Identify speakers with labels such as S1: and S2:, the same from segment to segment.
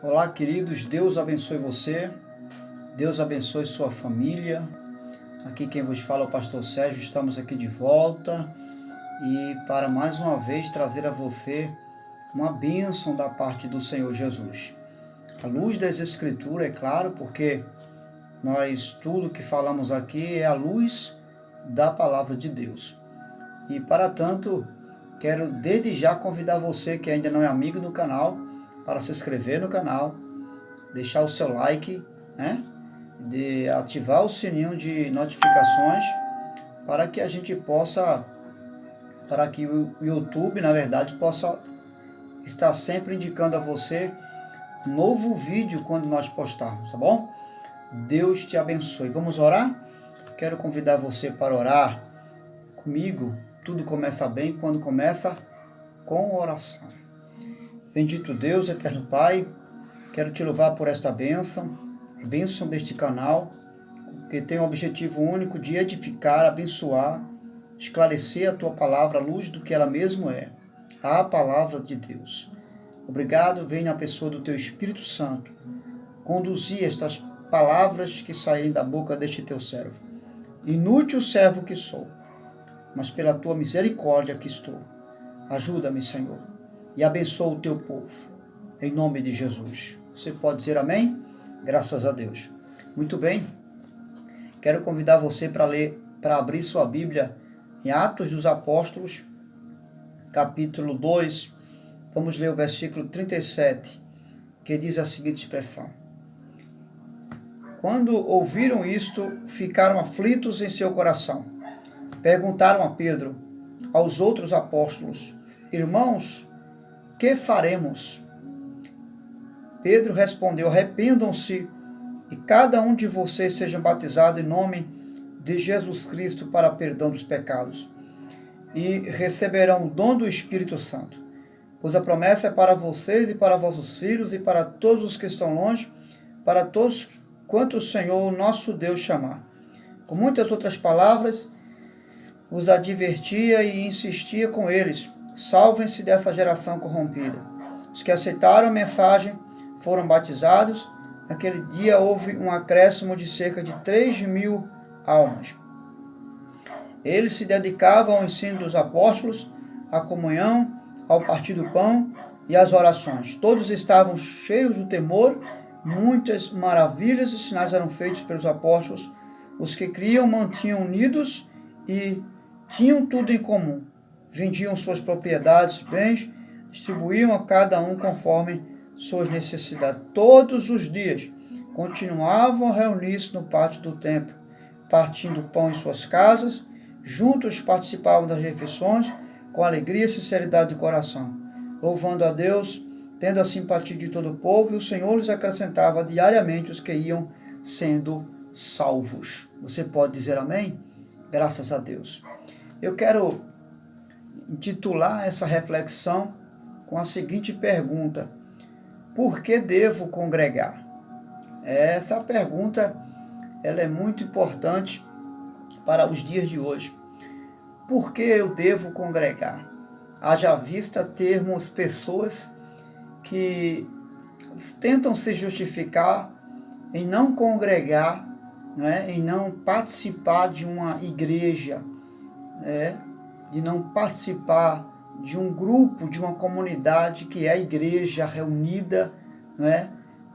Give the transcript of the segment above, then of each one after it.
S1: Olá, queridos, Deus abençoe você, Deus abençoe sua família. Aqui quem vos fala é o pastor Sérgio, estamos aqui de volta e para mais uma vez trazer a você uma bênção da parte do Senhor Jesus. A luz das Escrituras, é claro, porque tudo que falamos aqui é a luz da palavra de Deus. E para tanto, quero desde já convidar você que ainda não é amigo do canal, para se inscrever no canal, deixar o seu like, de ativar o sininho de notificações, para que a gente possa, para que o YouTube, na verdade, possa estar sempre indicando a você um novo vídeo quando nós postarmos, tá bom? Deus te abençoe. Vamos orar? Quero convidar você para orar comigo. Tudo começa bem quando começa com oração. Bendito Deus, eterno Pai, quero te louvar por esta bênção, a bênção deste canal, que tem o objetivo único de edificar, abençoar, esclarecer a Tua palavra à luz do que ela mesmo é, a palavra de Deus. Obrigado, vem na pessoa do Teu Espírito Santo, conduzir estas palavras que saírem da boca deste Teu servo. Inútil servo que sou, mas pela Tua misericórdia que estou. Ajuda-me, Senhor, e abençoa o Teu povo, em nome de Jesus. Você pode dizer amém? Graças a Deus. Muito bem, quero convidar você para abrir sua Bíblia em Atos dos Apóstolos, capítulo 2, vamos ler o versículo 37, que diz a seguinte expressão: Quando ouviram isto, ficaram aflitos em seu coração. Perguntaram a Pedro, aos outros apóstolos: Irmãos, que faremos? Pedro respondeu: Arrependam-se e cada um de vocês seja batizado em nome de Jesus Cristo para perdão dos pecados, e receberão o dom do Espírito Santo, pois a promessa é para vocês e para vossos filhos e para todos os que estão longe, para todos quanto o Senhor nosso Deus chamar. Com muitas outras palavras, os advertia e insistia com eles: salvem-se dessa geração corrompida. Os que aceitaram a mensagem foram batizados. Naquele dia houve um acréscimo de cerca de 3.000 almas. Eles se dedicavam ao ensino dos apóstolos, à comunhão, ao partir do pão e às orações. Todos estavam cheios do temor, muitas maravilhas e sinais eram feitos pelos apóstolos. Os que criam mantinham unidos e tinham tudo em comum. Vendiam suas propriedades, bens, distribuíam a cada um conforme suas necessidades. Todos os dias continuavam a reunir-se no pátio do templo, partindo pão em suas casas. Juntos participavam das refeições com alegria e sinceridade de coração, louvando a Deus, tendo a simpatia de todo o povo, e o Senhor lhes acrescentava diariamente os que iam sendo salvos. Você pode dizer amém? Graças a Deus. Eu quero intitular essa reflexão com a seguinte pergunta: por que devo congregar? Essa pergunta ela é muito importante para os dias de hoje. Por que eu devo congregar? Haja vista termos pessoas que tentam se justificar em não congregar, em não participar de uma igreja, de não participar de um grupo, de uma comunidade que é a igreja reunida,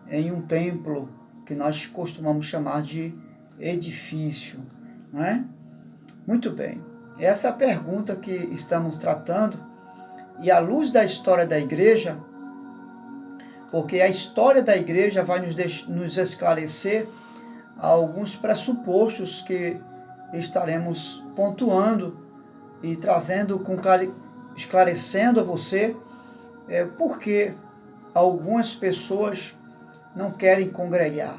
S1: em um templo que nós costumamos chamar de edifício. Muito bem, essa é a pergunta que estamos tratando, e à luz da história da igreja, porque a história da igreja vai nos esclarecer alguns pressupostos que estaremos pontuando e trazendo, esclarecendo a você por que algumas pessoas não querem congregar,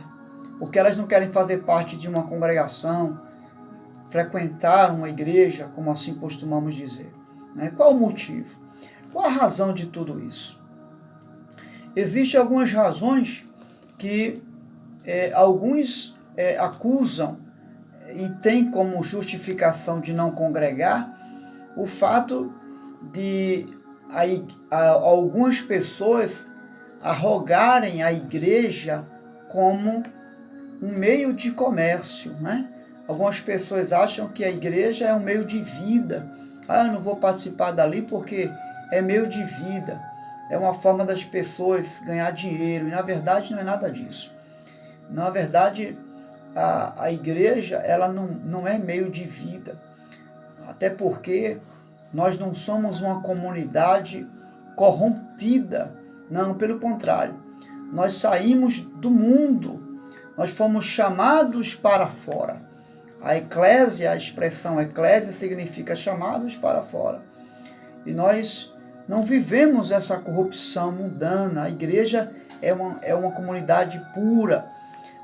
S1: porque elas não querem fazer parte de uma congregação, frequentar uma igreja, como assim costumamos dizer. Qual o motivo? Qual a razão de tudo isso? Existem algumas razões que alguns acusam e têm como justificação de não congregar o fato de algumas pessoas arrogarem a igreja como um meio de comércio, né? Algumas pessoas acham que a igreja é um meio de vida. Ah, eu não vou participar dali porque é meio de vida. É uma forma das pessoas ganhar dinheiro. E na verdade não é nada disso. Na verdade, a igreja ela não é meio de vida. Até porque nós não somos uma comunidade corrompida. Não, pelo contrário. Nós saímos do mundo. Nós fomos chamados para fora. A eclésia, a expressão eclésia significa chamados para fora. E nós não vivemos essa corrupção mundana. A igreja é uma comunidade pura.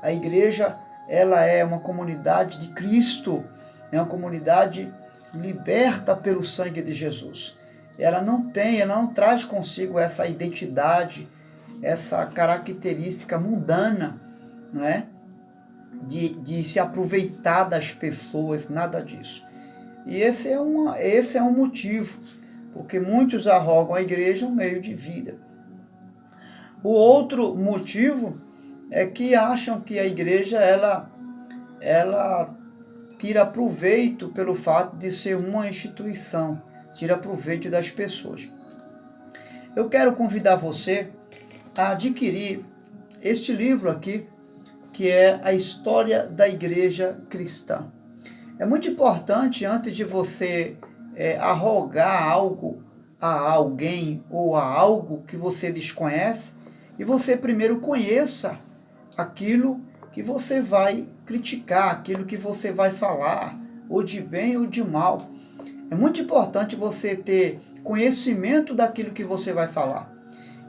S1: A igreja ela é uma comunidade de Cristo. É uma comunidade liberta pelo sangue de Jesus. Ela não traz consigo essa identidade, essa característica mundana, não é? De se aproveitar das pessoas, nada disso. E esse é um motivo, porque muitos arrogam a igreja um meio de vida. O outro motivo é que acham que a igreja ela tira proveito pelo fato de ser uma instituição, tira proveito das pessoas. Eu quero convidar você a adquirir este livro aqui, que é a História da Igreja Cristã. É muito importante, antes de você arrogar algo a alguém ou a algo que você desconhece, e você primeiro conheça aquilo que você vai criticar, aquilo que você vai falar, ou de bem ou de mal. É muito importante você ter conhecimento daquilo que você vai falar.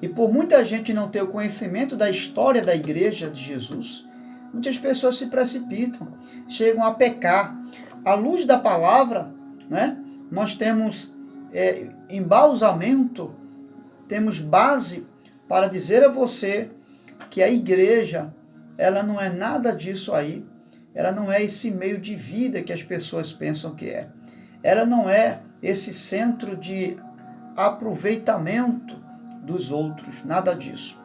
S1: E por muita gente não ter o conhecimento da história da igreja de Jesus, muitas pessoas se precipitam, chegam a pecar. À luz da palavra, né, nós temos embasamento, temos base para dizer a você que a igreja, ela não é nada disso aí, ela não é esse meio de vida que as pessoas pensam que é. Ela não é esse centro de aproveitamento dos outros, nada disso.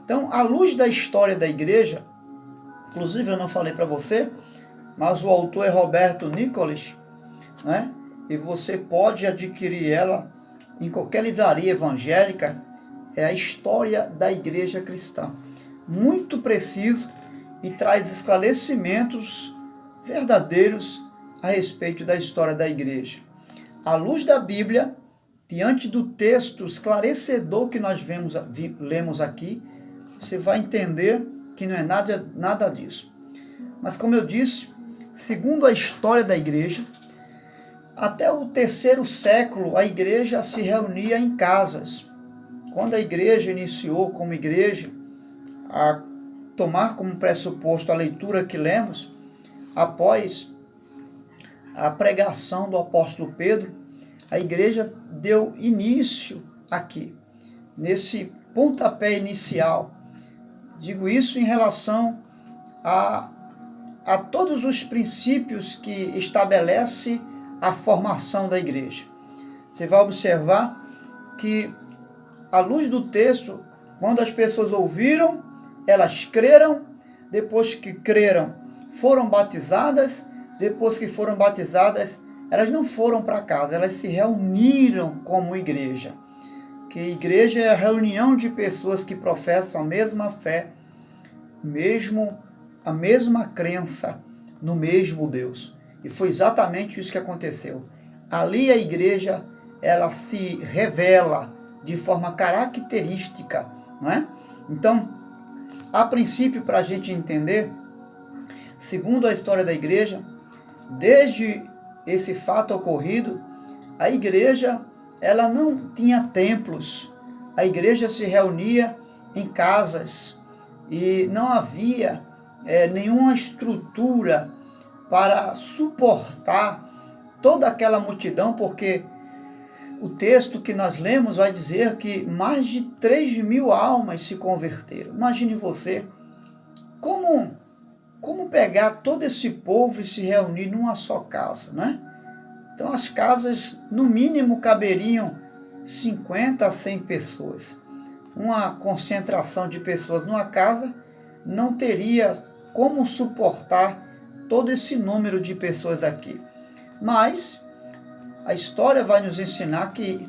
S1: Então, à luz da história da igreja, inclusive eu não falei para você, mas o autor é Roberto Nicolas, né? E você pode adquirir ela em qualquer livraria evangélica. É a História da Igreja Cristã. Muito preciso e traz esclarecimentos verdadeiros a respeito da história da igreja. À luz da Bíblia, diante do texto esclarecedor que nós lemos aqui, você vai entender que não é nada disso. Mas como eu disse, segundo a história da igreja, até o 3º século a igreja se reunia em casas. Quando a igreja iniciou como igreja a tomar como pressuposto a leitura que lemos, após a pregação do apóstolo Pedro, a igreja deu início aqui, nesse pontapé inicial. Digo isso em relação a todos os princípios que estabelece a formação da igreja. Você vai observar que, à luz do texto, quando as pessoas ouviram, elas creram, depois que creram, foram batizadas, depois que foram batizadas, elas não foram para casa, elas se reuniram como igreja. Que igreja é a reunião de pessoas que professam a mesma fé, a mesma crença no mesmo Deus. E foi exatamente isso que aconteceu. Ali a igreja, ela se revela de forma característica, não é? Então, a princípio, para a gente entender, segundo a história da igreja, desde esse fato ocorrido, a igreja, ela não tinha templos. A igreja se reunia em casas e não havia nenhuma estrutura para suportar toda aquela multidão, porque o texto que nós lemos vai dizer que mais de 3.000 almas se converteram. Imagine você, como pegar todo esse povo e se reunir numa só casa, né? Então as casas, no mínimo, caberiam 50 a 100 pessoas. uma concentração de pessoas numa casa não teria como suportar todo esse número de pessoas aqui. Mas a história vai nos ensinar que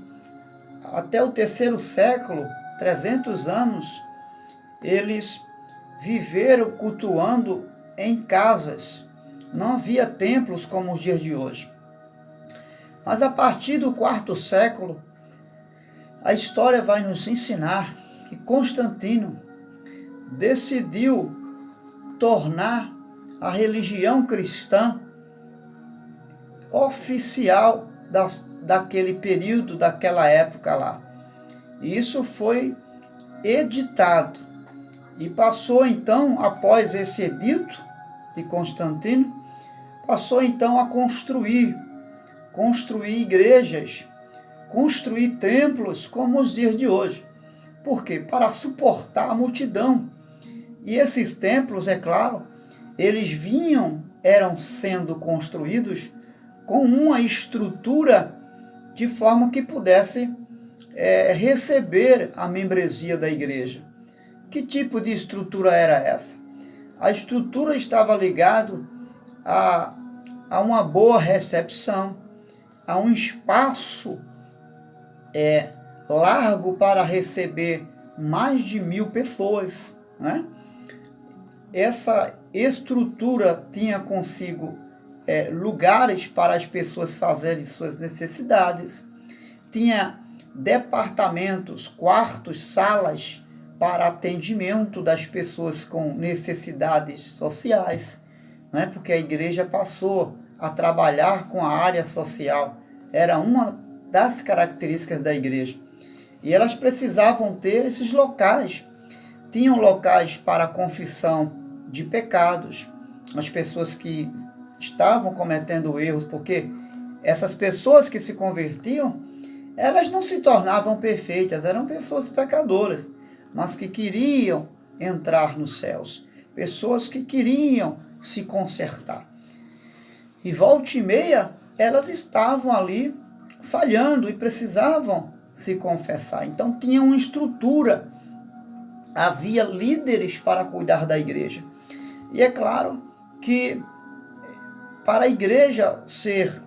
S1: até o 3º século, 300 anos, eles viveram cultuando em casas. Não havia templos como os dias de hoje. Mas a partir do 4º século, a história vai nos ensinar que Constantino decidiu tornar a religião cristã oficial daquele período, daquela época lá. E isso foi editado e passou então, após esse edito de Constantino, passou então a construir igrejas, construir templos como os dias de hoje. Por quê? Para suportar a multidão. E esses templos, é claro, eles eram sendo construídos com uma estrutura de forma que pudesse receber a membresia da igreja. Que tipo de estrutura era essa? A estrutura estava ligada a uma boa recepção, a um espaço largo para receber mais de 1000 pessoas, né? Essa estrutura tinha consigo lugares para as pessoas fazerem suas necessidades, tinha departamentos, quartos, salas para atendimento das pessoas com necessidades sociais, né? Porque a igreja passou a trabalhar com a área social, era uma das características da igreja. E elas precisavam ter esses locais. Tinham locais para confissão de pecados, as pessoas que estavam cometendo erros, porque essas pessoas que se convertiam, elas não se tornavam perfeitas, eram pessoas pecadoras, mas que queriam entrar nos céus, pessoas que queriam se consertar. E volta e meia, elas estavam ali falhando e precisavam se confessar. Então tinha uma estrutura, havia líderes para cuidar da igreja. E é claro que para a igreja ser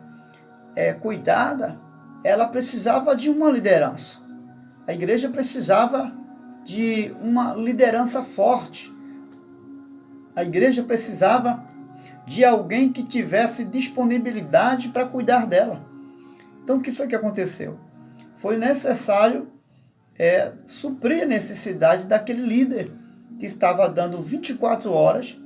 S1: cuidada, ela precisava de uma liderança. A igreja precisava de uma liderança forte. A igreja precisava de alguém que tivesse disponibilidade para cuidar dela. Então o que foi que aconteceu? Foi necessário suprir a necessidade daquele líder que estava dando 24 horas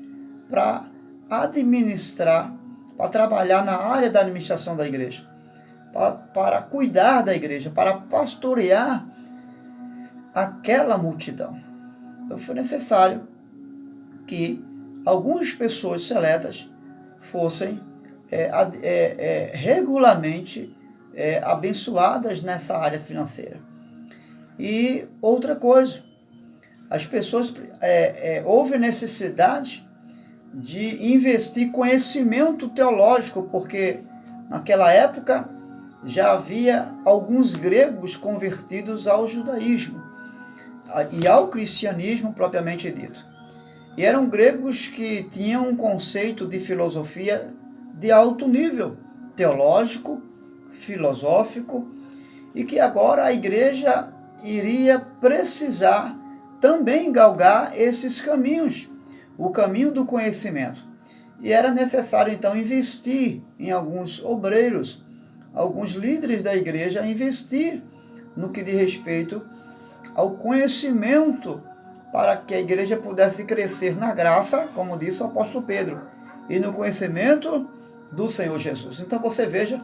S1: para administrar, para trabalhar na área da administração da igreja, para cuidar da igreja, para pastorear aquela multidão. Então foi necessário que algumas pessoas seletas fossem regularmente abençoadas nessa área financeira. E outra coisa, as pessoas houve necessidade de investir conhecimento teológico, porque naquela época já havia alguns gregos convertidos ao judaísmo e ao cristianismo propriamente dito. E eram gregos que tinham um conceito de filosofia de alto nível, teológico, filosófico, e que agora a igreja iria precisar também galgar esses caminhos, o caminho do conhecimento. E era necessário então investir em alguns obreiros, alguns líderes da igreja, investir no que diz respeito ao conhecimento, para que a igreja pudesse crescer na graça, como disse o apóstolo Pedro, e no conhecimento do Senhor Jesus. Então você veja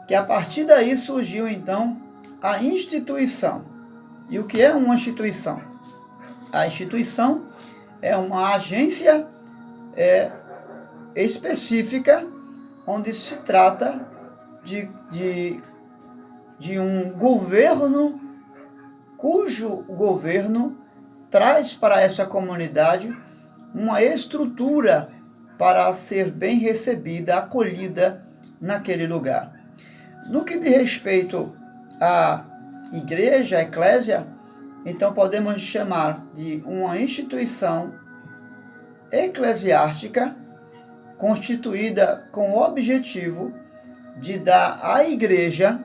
S1: que a partir daí surgiu então a instituição. E o que é uma instituição? A instituição é uma agência específica onde se trata de um governo cujo governo traz para essa comunidade uma estrutura para ser bem recebida, acolhida naquele lugar. No que diz respeito à igreja, à eclésia, então podemos chamar de uma instituição eclesiástica constituída com o objetivo de dar à igreja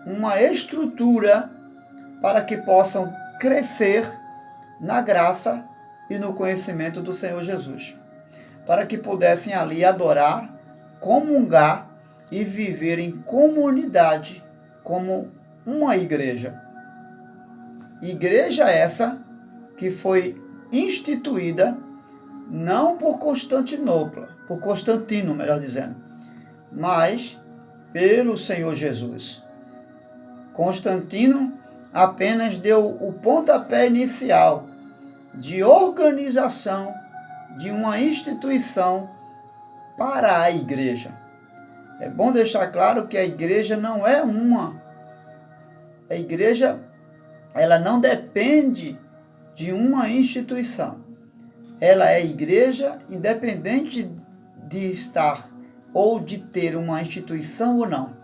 S1: uma estrutura para que possam crescer na graça e no conhecimento do Senhor Jesus, para que pudessem ali adorar, comungar e viver em comunidade como uma igreja. Igreja essa que foi instituída não por Constantino, melhor dizendo, mas pelo Senhor Jesus. Constantino apenas deu o pontapé inicial de organização de uma instituição para a igreja. É bom deixar claro que a igreja não é uma. A igreja, ela não depende de uma instituição. Ela é igreja independente de estar ou de ter uma instituição ou não.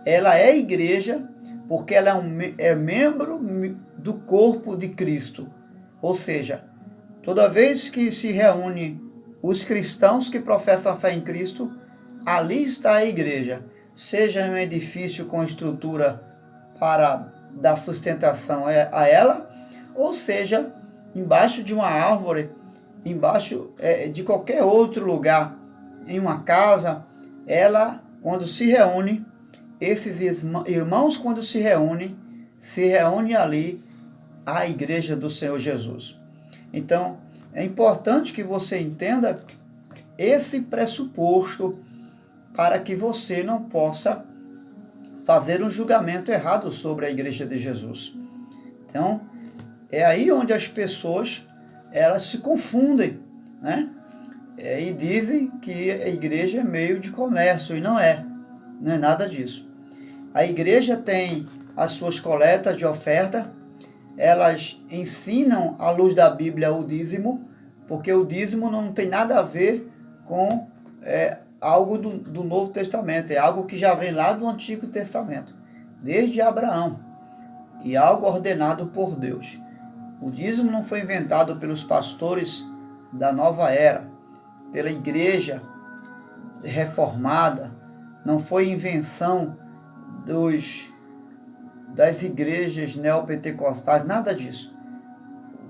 S1: Ela é igreja porque ela é membro do corpo de Cristo. Ou seja, toda vez que se reúne os cristãos que professam a fé em Cristo, ali está a igreja, seja em um edifício com estrutura para dar sustentação a ela, ou seja, embaixo de uma árvore, embaixo de qualquer outro lugar, em uma casa. Ela, quando se reúne, esses irmãos, quando se reúne ali a igreja do Senhor Jesus. Então, é importante que você entenda esse pressuposto para que você não possa fazer um julgamento errado sobre a igreja de Jesus. Então, é aí onde as pessoas elas se confundem, né? E dizem que a igreja é meio de comércio, e não é nada disso. A igreja tem as suas coletas de oferta, elas ensinam à luz da Bíblia o dízimo, porque o dízimo não tem nada a ver com algo do Novo Testamento, é algo que já vem lá do Antigo Testamento, desde Abraão, e algo ordenado por Deus. O dízimo não foi inventado pelos pastores da nova era, pela igreja reformada, não foi invenção das igrejas neopentecostais, nada disso.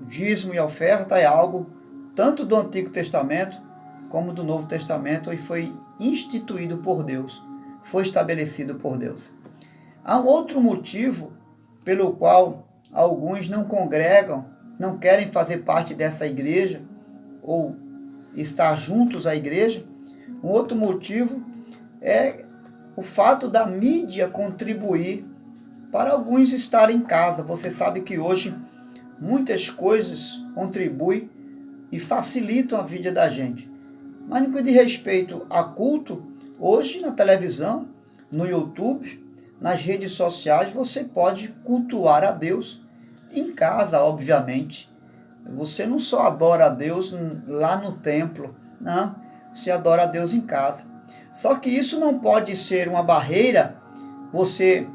S1: O dízimo e a oferta é algo tanto do Antigo Testamento como do Novo Testamento, e foi instituído por Deus, foi estabelecido por Deus. Há um outro motivo pelo qual alguns não congregam, não querem fazer parte dessa igreja ou estar juntos à igreja. Um outro motivo é o fato da mídia contribuir para alguns estarem em casa. Você sabe que hoje muitas coisas contribuem e facilitam a vida da gente. Mas no que diz respeito a culto, hoje na televisão, no YouTube, nas redes sociais, você pode cultuar a Deus em casa, obviamente. Você não só adora a Deus lá no templo, não, você adora a Deus em casa. Só que isso não pode ser uma barreira, você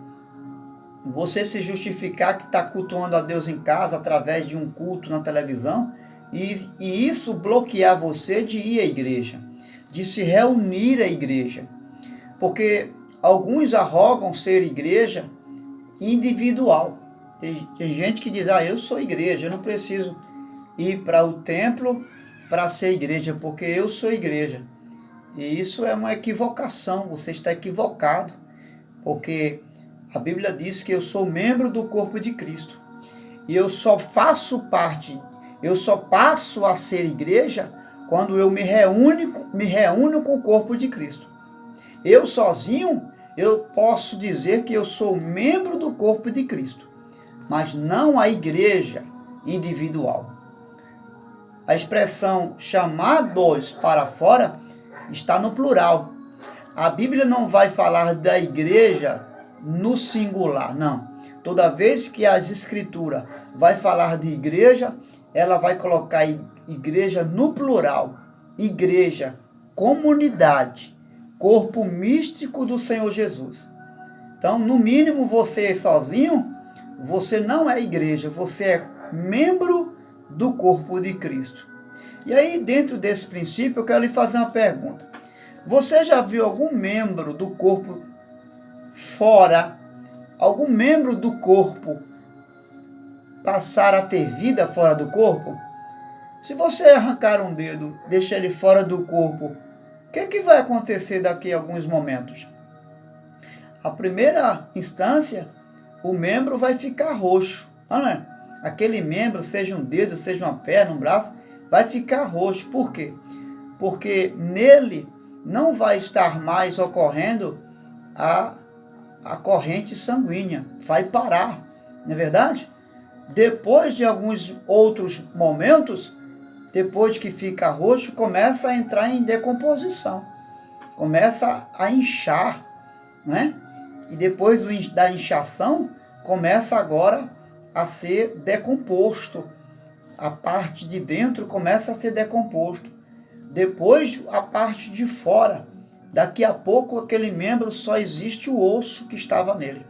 S1: se justificar que está cultuando a Deus em casa através de um culto na televisão, e isso bloquear você de ir à igreja, de se reunir à igreja. Porque alguns arrogam ser igreja individual. Tem gente que diz, eu sou igreja, eu não preciso ir para o templo para ser igreja, porque eu sou igreja. E isso é uma equivocação, você está equivocado, porque a Bíblia diz que eu sou membro do corpo de Cristo. E eu só faço parte, eu só passo a ser igreja quando eu me reúno com o corpo de Cristo. Eu sozinho, eu posso dizer que eu sou membro do corpo de Cristo, mas não a igreja individual. A expressão chamados para fora está no plural. A Bíblia não vai falar da igreja no singular, não. Toda vez que as Escrituras vai falar de igreja, ela vai colocar igreja no plural. Igreja, comunidade, corpo místico do Senhor Jesus. Então, no mínimo, você sozinho, você não é igreja, você é membro do corpo de Cristo. E aí, dentro desse princípio, eu quero lhe fazer uma pergunta. Você já viu algum membro do corpo fora, algum membro do corpo passar a ter vida fora do corpo? Se você arrancar um dedo, deixar ele fora do corpo, o que vai acontecer daqui a alguns momentos? A primeira instância, o membro vai ficar roxo, não é? Aquele membro, seja um dedo, seja uma perna, um braço, vai ficar roxo. Por quê? Porque nele não vai estar mais ocorrendo a corrente sanguínea, vai parar, não é verdade? Depois de alguns outros momentos, depois que fica roxo, começa a entrar em decomposição, começa a inchar, né? E depois da inchação, começa agora a ser decomposto. A parte de dentro começa a ser decomposto. Depois, a parte de fora. Daqui a pouco, aquele membro só existe o osso que estava nele.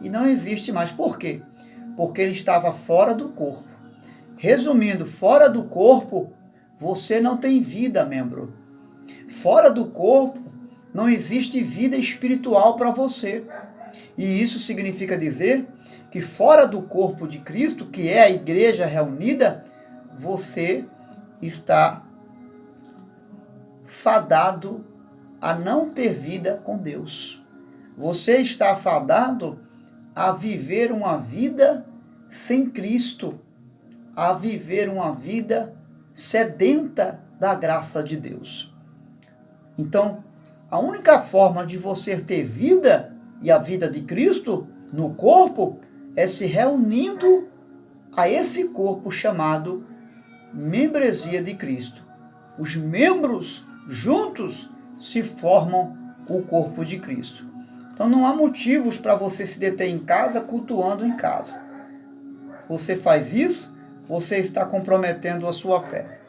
S1: E não existe mais. Por quê? Porque ele estava fora do corpo. Resumindo, fora do corpo, você não tem vida, membro. Fora do corpo, não existe vida espiritual para você. E isso significa dizer que fora do corpo de Cristo, que é a igreja reunida, você está fadado a não ter vida com Deus. Você está fadado a viver uma vida sem Cristo, a viver uma vida sedenta da graça de Deus. Então, a única forma de você ter vida e a vida de Cristo no corpo é se reunindo a esse corpo chamado membresia de Cristo. Os membros juntos se formam o corpo de Cristo. Então não há motivos para você se deter em casa cultuando em casa. Você faz isso, você está comprometendo a sua fé.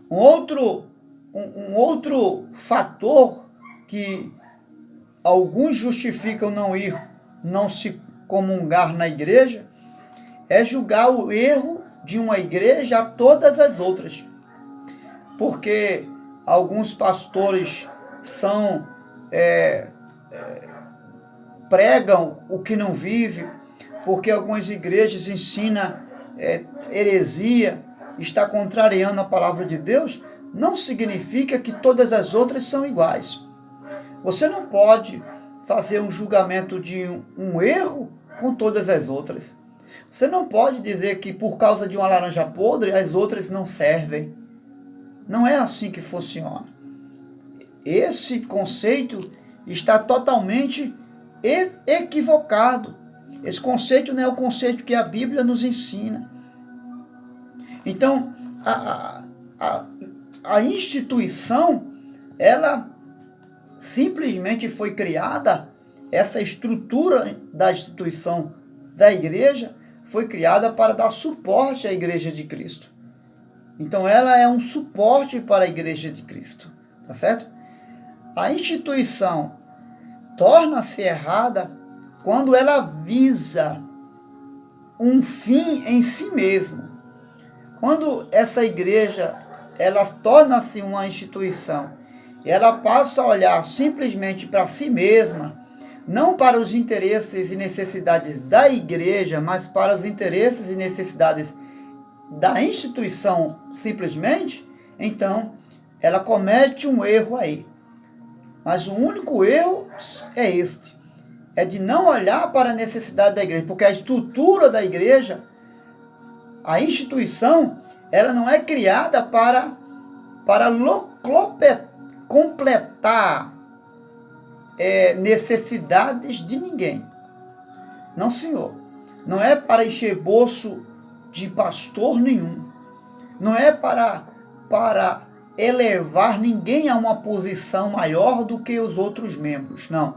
S1: Um outro fator que alguns justificam não se comungar na igreja, é julgar o erro de uma igreja a todas as outras. Porque alguns pastores pregam o que não vive, porque algumas igrejas ensinam heresia, está contrariando a palavra de Deus, não significa que todas as outras são iguais. Você não pode fazer um julgamento de um erro com todas as outras. Você não pode dizer que por causa de uma laranja podre as outras não servem. Não é assim que funciona. Esse conceito está totalmente equivocado. Esse conceito não é o conceito que a Bíblia nos ensina. Então, a instituição, ela simplesmente foi criada, essa estrutura da instituição da igreja foi criada para dar suporte à igreja de Cristo. Então ela é um suporte para a igreja de Cristo, tá certo? A instituição torna-se errada quando ela visa um fim em si mesmo. Quando essa igreja, ela torna-se uma instituição, ela passa a olhar simplesmente para si mesma, não para os interesses e necessidades da igreja, mas para os interesses e necessidades da instituição simplesmente, então ela comete um erro aí. Mas o único erro é este, é de não olhar para a necessidade da igreja, porque a estrutura da igreja, a instituição, ela não é criada para completar necessidades de ninguém. Não, senhor. Não é para encher bolso de pastor nenhum. Não é para elevar ninguém a uma posição maior do que os outros membros. Não.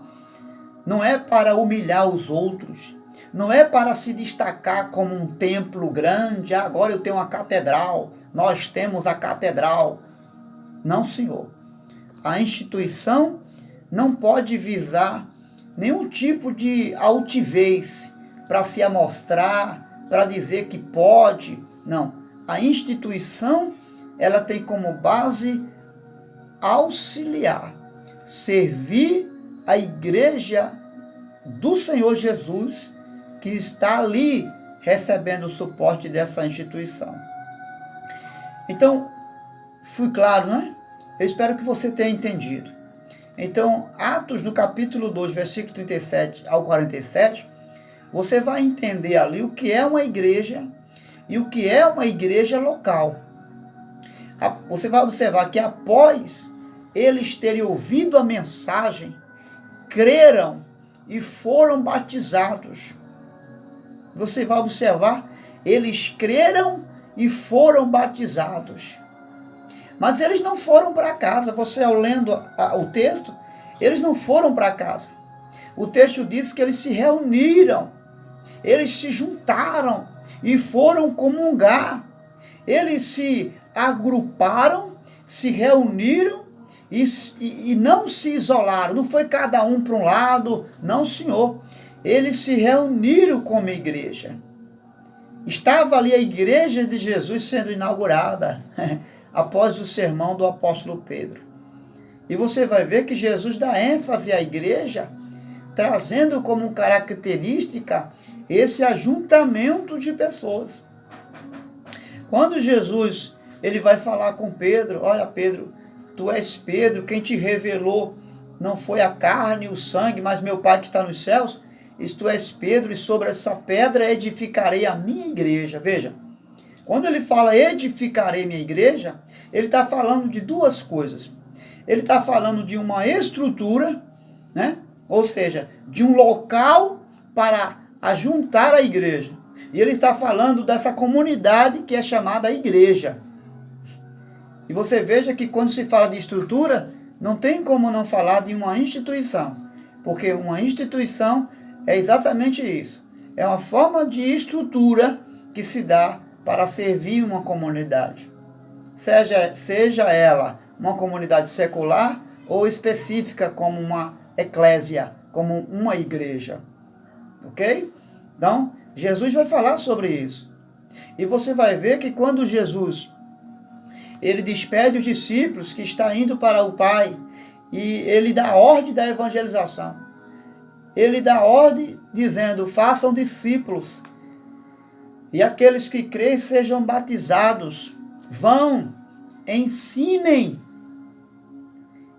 S1: Não é para humilhar os outros. Não é para se destacar como um templo grande. Agora eu tenho uma catedral. Nós temos a catedral. Não, senhor. A instituição não pode visar nenhum tipo de altivez, para se amostrar, para dizer que pode. Não. A instituição, ela tem como base auxiliar, servir a igreja do Senhor Jesus, que está ali recebendo o suporte dessa instituição. Então, fui claro, né? Eu espero que você tenha entendido. Então, Atos do capítulo 2, versículo 37 ao 47, você vai entender ali o que é uma igreja e o que é uma igreja local. Você vai observar que após eles terem ouvido a mensagem, creram e foram batizados. Você vai observar, eles creram e foram batizados. Mas eles não foram para casa. Você, ao lendo o texto, eles não foram para casa. O texto diz que eles se reuniram, eles se juntaram e foram comungar. Eles se agruparam, se reuniram e não se isolaram. Não foi cada um para um lado, não, senhor. Eles se reuniram como igreja. Estava ali a igreja de Jesus sendo inaugurada após o sermão do apóstolo Pedro. E você vai ver que Jesus dá ênfase à igreja, trazendo como característica esse ajuntamento de pessoas. Quando Jesus ele vai falar com Pedro, olha Pedro, tu és Pedro, quem te revelou não foi a carne e o sangue, mas meu Pai que está nos céus. Tu és Pedro, e sobre essa pedra edificarei a minha igreja. Veja, quando ele fala edificarei minha igreja, ele está falando de duas coisas. Ele está falando de uma estrutura, né? Ou seja, de um local para ajuntar a igreja. E ele está falando dessa comunidade que é chamada igreja. E você veja que quando se fala de estrutura, não tem como não falar de uma instituição. Porque uma instituição é exatamente isso. É uma forma de estrutura que se dá para servir uma comunidade. Seja ela uma comunidade secular ou específica como uma eclésia, como uma igreja. Ok? Então, Jesus vai falar sobre isso. E você vai ver que quando Jesus ele despede os discípulos que está indo para o Pai e ele dá a ordem da evangelização. Ele dá ordem dizendo, façam discípulos, e aqueles que creem sejam batizados, vão, ensinem,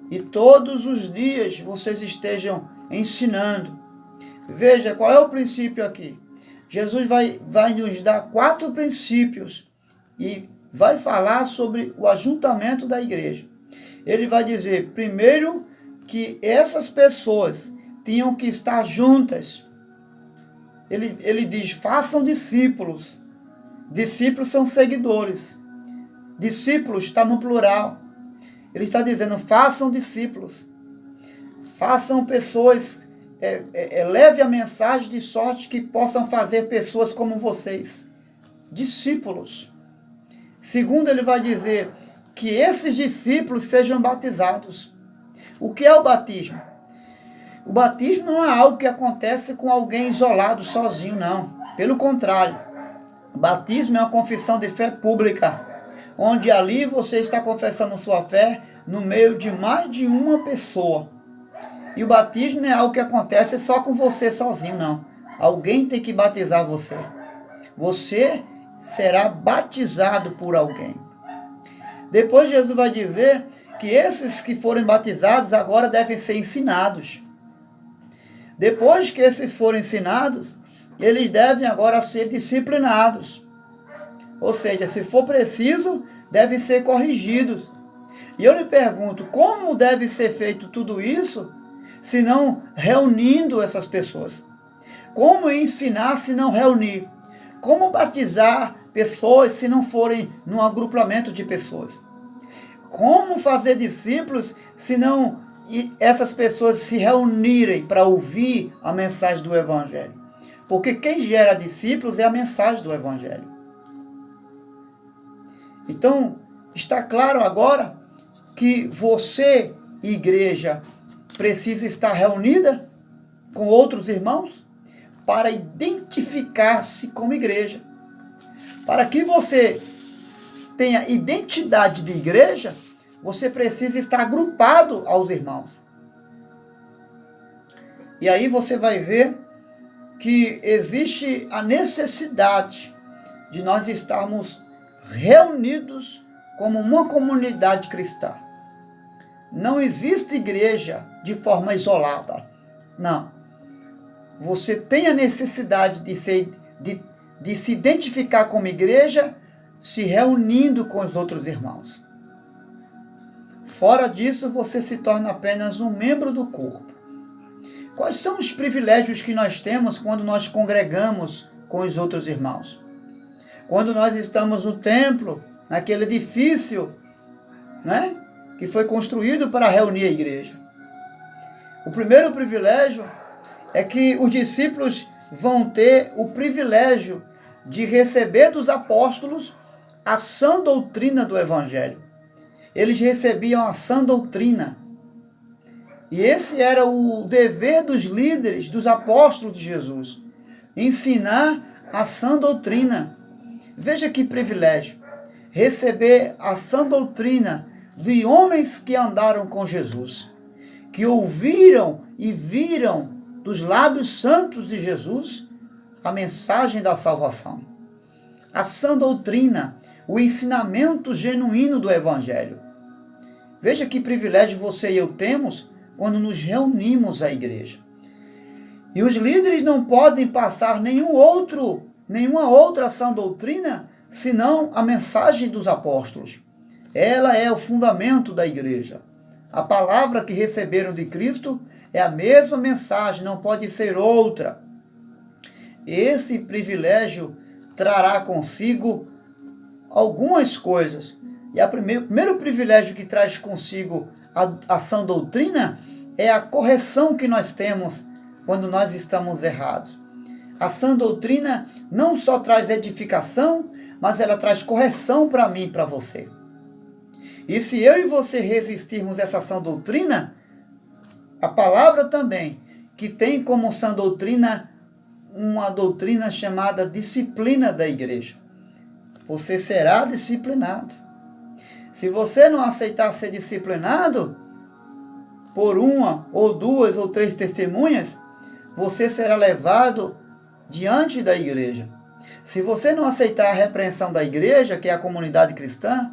S1: e todos os dias vocês estejam ensinando. Veja, qual é o princípio aqui? Jesus vai nos dar 4 princípios, e vai falar sobre o ajuntamento da igreja. Ele vai dizer, primeiro, que essas pessoas tinham que estar juntas. Ele diz, façam discípulos. Discípulos são seguidores. Discípulos está no plural. Ele está dizendo, façam discípulos. Façam pessoas, leve a mensagem de sorte que possam fazer pessoas como vocês. Discípulos. Segundo, ele vai dizer que esses discípulos sejam batizados. O que é o batismo? O batismo não é algo que acontece com alguém isolado, sozinho, não. Pelo contrário, o batismo é uma confissão de fé pública, onde ali você está confessando sua fé no meio de mais de uma pessoa. E o batismo não é algo que acontece só com você sozinho, não. Alguém tem que batizar você. Você será batizado por alguém. Depois Jesus vai dizer que esses que forem batizados agora devem ser ensinados. Depois que esses forem ensinados, eles devem agora ser disciplinados. Ou seja, se for preciso, devem ser corrigidos. E eu lhe pergunto, como deve ser feito tudo isso, se não reunindo essas pessoas? Como ensinar se não reunir? Como batizar pessoas se não forem num agrupamento de pessoas? Como fazer discípulos se não essas pessoas se reunirem para ouvir a mensagem do Evangelho? Porque quem gera discípulos é a mensagem do Evangelho. Então, está claro agora que você, igreja, precisa estar reunida com outros irmãos para identificar-se como igreja. Para que você tenha identidade de igreja, você precisa estar agrupado aos irmãos. E aí você vai ver que existe a necessidade de nós estarmos reunidos como uma comunidade cristã. Não existe igreja de forma isolada. Não. Você tem a necessidade de se identificar como igreja, se reunindo com os outros irmãos. Fora disso, você se torna apenas um membro do corpo. Quais são os privilégios que nós temos quando nós congregamos com os outros irmãos? Quando nós estamos no templo, naquele edifício, né, que foi construído para reunir a igreja. O primeiro privilégio é que os discípulos vão ter o privilégio de receber dos apóstolos a sã doutrina do Evangelho. Eles recebiam a sã doutrina. E esse era o dever dos líderes, dos apóstolos de Jesus. Ensinar a sã doutrina. Veja que privilégio. Receber a sã doutrina de homens que andaram com Jesus. Que ouviram e viram dos lábios santos de Jesus a mensagem da salvação. A sã doutrina, o ensinamento genuíno do Evangelho. Veja que privilégio você e eu temos quando nos reunimos à igreja. E os líderes não podem passar nenhuma outra sã doutrina, senão a mensagem dos apóstolos. Ela é o fundamento da igreja. A palavra que receberam de Cristo é a mesma mensagem, não pode ser outra. Esse privilégio trará consigo algumas coisas. E o primeiro privilégio que traz consigo a sã doutrina é a correção que nós temos quando nós estamos errados. A sã doutrina não só traz edificação, mas ela traz correção para mim e para você. E se eu e você resistirmos a essa sã doutrina, a palavra também, que tem como sã doutrina uma doutrina chamada disciplina da igreja. Você será disciplinado. Se você não aceitar ser disciplinado por uma ou duas ou três testemunhas, você será levado diante da igreja. Se você não aceitar a repreensão da igreja, que é a comunidade cristã,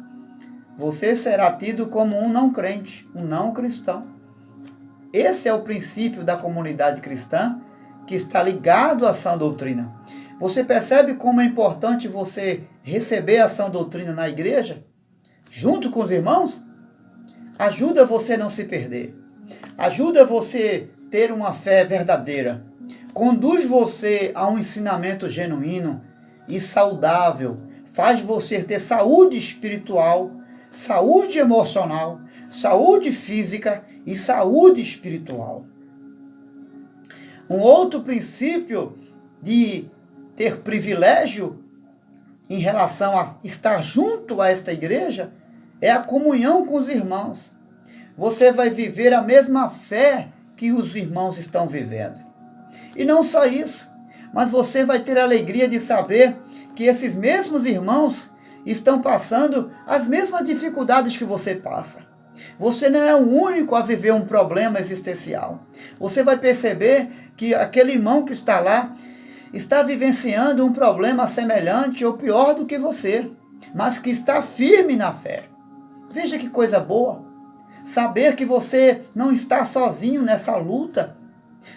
S1: você será tido como um não crente, um não cristão. Esse é o princípio da comunidade cristã que está ligado à sã doutrina. Você percebe como é importante você receber a sã doutrina na igreja? Junto com os irmãos? Ajuda você a não se perder. Ajuda você a ter uma fé verdadeira. Conduz você a um ensinamento genuíno e saudável. Faz você ter saúde espiritual, saúde emocional, saúde física e saúde espiritual. Um outro princípio de ter privilégio em relação a estar junto a esta igreja é a comunhão com os irmãos. Você vai viver a mesma fé que os irmãos estão vivendo. E não só isso, mas você vai ter a alegria de saber que esses mesmos irmãos estão passando as mesmas dificuldades que você passa. Você não é o único a viver um problema existencial. Você vai perceber que aquele irmão que está lá está vivenciando um problema semelhante ou pior do que você, mas que está firme na fé. Veja que coisa boa. Saber que você não está sozinho nessa luta.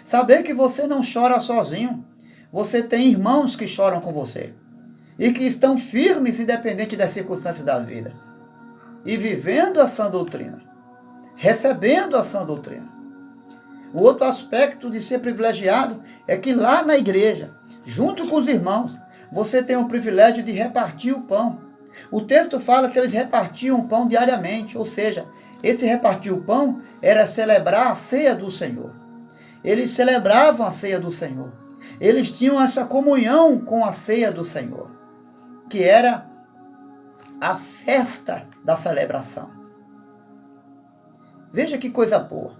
S1: Saber que você não chora sozinho. Você tem irmãos que choram com você. E que estão firmes independente das circunstâncias da vida. E vivendo a sã doutrina. Recebendo a sã doutrina. O outro aspecto de ser privilegiado é que lá na igreja, junto com os irmãos, você tem o privilégio de repartir o pão. O texto fala que eles repartiam o pão diariamente, ou seja, esse repartir o pão era celebrar a ceia do Senhor. Eles celebravam a ceia do Senhor. Eles tinham essa comunhão com a ceia do Senhor, que era a festa da celebração. Veja que coisa boa.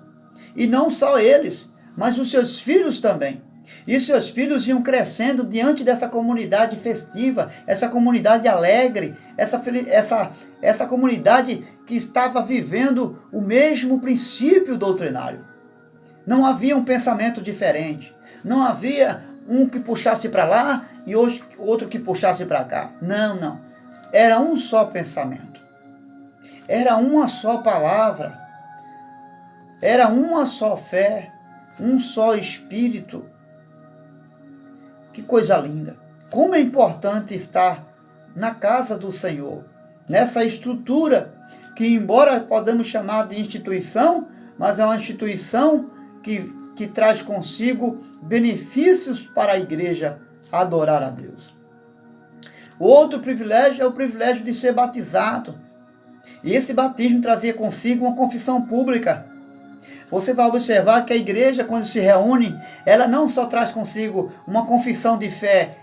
S1: E não só eles, mas os seus filhos também. E seus filhos iam crescendo diante dessa comunidade festiva, essa comunidade alegre, essa comunidade que estava vivendo o mesmo princípio doutrinário. Não havia um pensamento diferente. Não havia um que puxasse para lá e outro que puxasse para cá. Não. Era um só pensamento. Era uma só palavra. Era uma só fé. Um só espírito. Que coisa linda. Como é importante estar na casa do Senhor. Nessa estrutura que, embora podemos chamar de instituição, mas é uma instituição que traz consigo benefícios para a igreja adorar a Deus. O outro privilégio é o privilégio de ser batizado. E esse batismo trazia consigo uma confissão pública. Você vai observar que a igreja, quando se reúne, ela não só traz consigo uma confissão de fé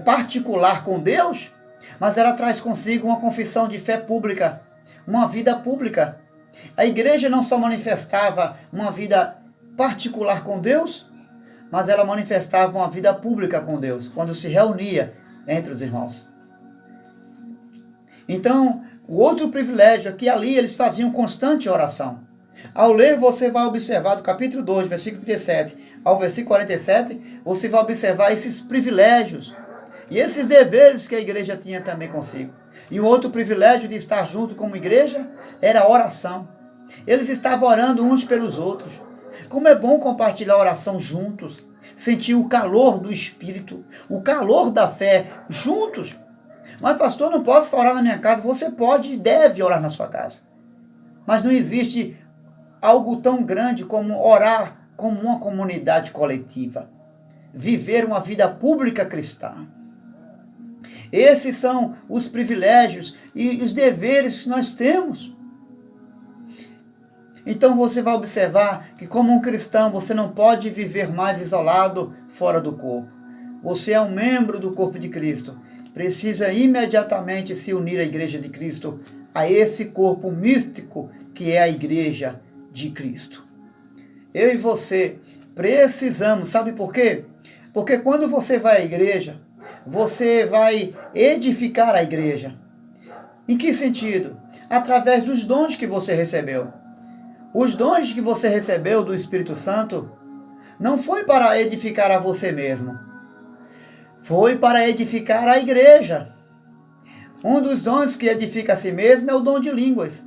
S1: particular com Deus, mas ela traz consigo uma confissão de fé pública, uma vida pública. A igreja não só manifestava uma vida particular com Deus, mas ela manifestava uma vida pública com Deus, quando se reunia entre os irmãos. Então, o outro privilégio é que ali eles faziam constante oração. Ao ler, você vai observar do capítulo 2, versículo 37 ao versículo 47, você vai observar esses privilégios e esses deveres que a igreja tinha também consigo. E o outro privilégio de estar junto como igreja era a oração. Eles estavam orando uns pelos outros. Como é bom compartilhar a oração juntos, sentir o calor do Espírito, o calor da fé juntos. Mas pastor, não posso orar na minha casa. Você pode e deve orar na sua casa. Mas não existe algo tão grande como orar como uma comunidade coletiva. Viver uma vida pública cristã. Esses são os privilégios e os deveres que nós temos. Então você vai observar que como um cristão você não pode viver mais isolado fora do corpo. Você é um membro do corpo de Cristo. Precisa imediatamente se unir à igreja de Cristo, a esse corpo místico que é a igreja de Cristo. Eu e você precisamos, sabe por quê? Porque quando você vai à igreja, você vai edificar a igreja. Em que sentido? Através dos dons que você recebeu. Os dons que você recebeu do Espírito Santo não foi para edificar a você mesmo. Foi para edificar a igreja. Um dos dons que edifica a si mesmo é o dom de línguas.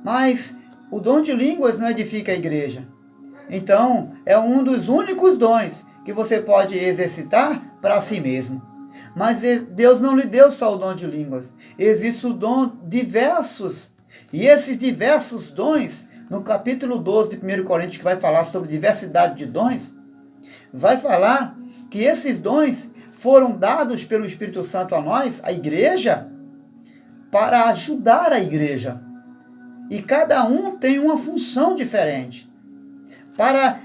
S1: Mas o dom de línguas não edifica a igreja. Então, é um dos únicos dons que você pode exercitar para si mesmo. Mas Deus não lhe deu só o dom de línguas. Existem o dom diversos. E esses diversos dons, no capítulo 12 de 1 Coríntios, que vai falar sobre diversidade de dons, vai falar que esses dons foram dados pelo Espírito Santo a nós, a igreja, para ajudar a igreja. E cada um tem uma função diferente, para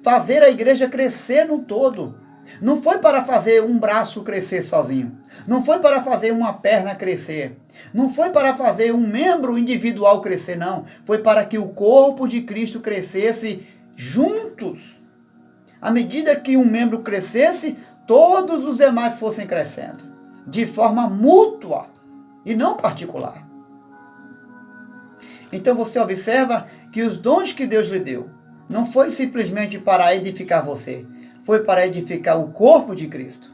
S1: fazer a igreja crescer no todo. Não foi para fazer um braço crescer sozinho. Não foi para fazer uma perna crescer. Não foi para fazer um membro individual crescer, não. Foi para que o corpo de Cristo crescesse juntos. À medida que um membro crescesse, todos os demais fossem crescendo. De forma mútua e não particular. Então você observa que os dons que Deus lhe deu não foi simplesmente para edificar você. Foi para edificar o corpo de Cristo.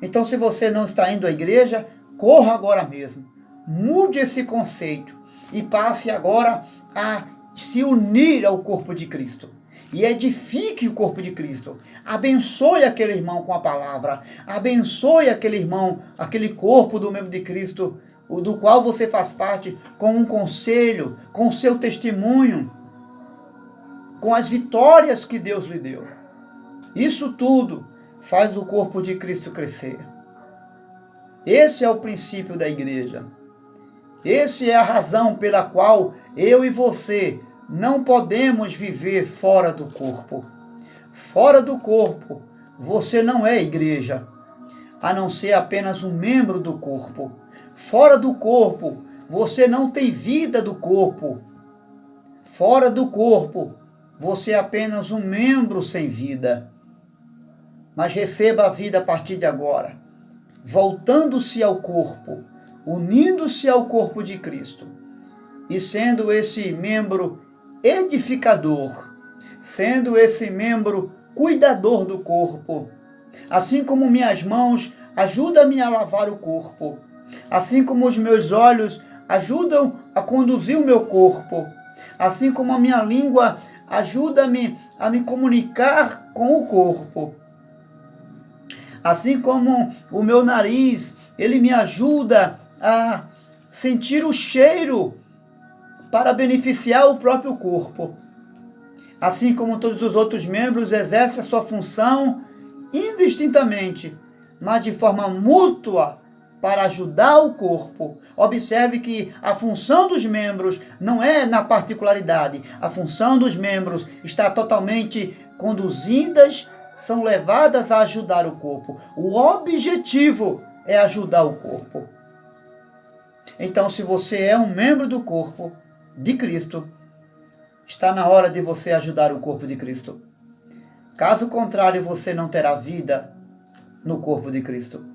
S1: Então, se você não está indo à igreja, corra agora mesmo. Mude esse conceito e passe agora a se unir ao corpo de Cristo. E edifique o corpo de Cristo. Abençoe aquele irmão com a palavra. Abençoe aquele irmão, aquele corpo do membro de Cristo, do qual você faz parte, com um conselho, com o seu testemunho, com as vitórias que Deus lhe deu. Isso tudo faz o corpo de Cristo crescer. Esse é o princípio da igreja. Essa é a razão pela qual eu e você não podemos viver fora do corpo. Fora do corpo, você não é igreja, a não ser apenas um membro do corpo. Fora do corpo, você não tem vida do corpo. Fora do corpo, você é apenas um membro sem vida. Mas receba a vida a partir de agora, voltando-se ao corpo, unindo-se ao corpo de Cristo e sendo esse membro edificador, sendo esse membro cuidador do corpo. Assim como minhas mãos ajudam-me a lavar o corpo, assim como os meus olhos ajudam a conduzir o meu corpo, assim como a minha língua ajuda-me a me comunicar com o corpo, assim como o meu nariz, ele me ajuda a sentir o cheiro para beneficiar o próprio corpo. Assim como todos os outros membros exercem a sua função indistintamente, mas de forma mútua para ajudar o corpo. Observe que a função dos membros não é na particularidade. A função dos membros está totalmente conduzidas, são levadas a ajudar o corpo. O objetivo é ajudar o corpo. Então, se você é um membro do corpo de Cristo, está na hora de você ajudar o corpo de Cristo. Caso contrário, você não terá vida no corpo de Cristo.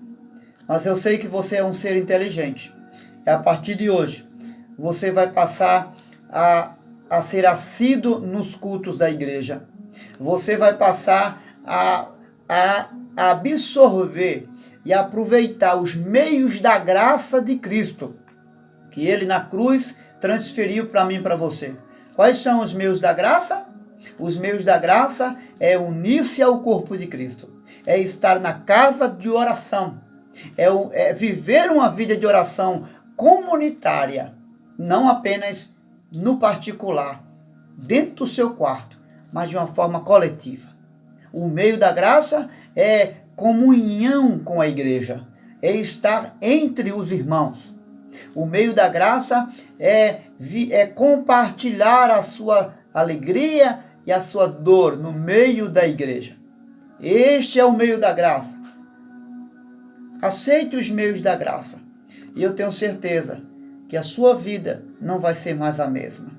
S1: Mas eu sei que você é um ser inteligente. E a partir de hoje, você vai passar a ser assíduo nos cultos da igreja. Você vai passar a absorver e aproveitar os meios da graça de Cristo, que Ele na cruz transferiu para mim e para você. Quais são os meios da graça? Os meios da graça é unir-se ao corpo de Cristo, é estar na casa de oração, é viver uma vida de oração comunitária, não apenas no particular, dentro do seu quarto, mas de uma forma coletiva. O meio da graça é comunhão com a igreja, é estar entre os irmãos. O meio da graça é compartilhar a sua alegria e a sua dor no meio da igreja. Este é o meio da graça. Aceite os meios da graça. E eu tenho certeza que a sua vida não vai ser mais a mesma.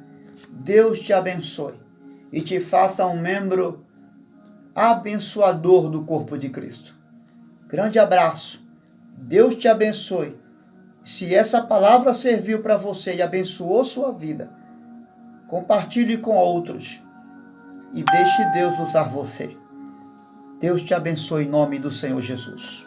S1: Deus te abençoe e te faça um membro abençoador do corpo de Cristo. Grande abraço. Deus te abençoe. Se essa palavra serviu para você e abençoou sua vida, compartilhe com outros e deixe Deus usar você. Deus te abençoe em nome do Senhor Jesus.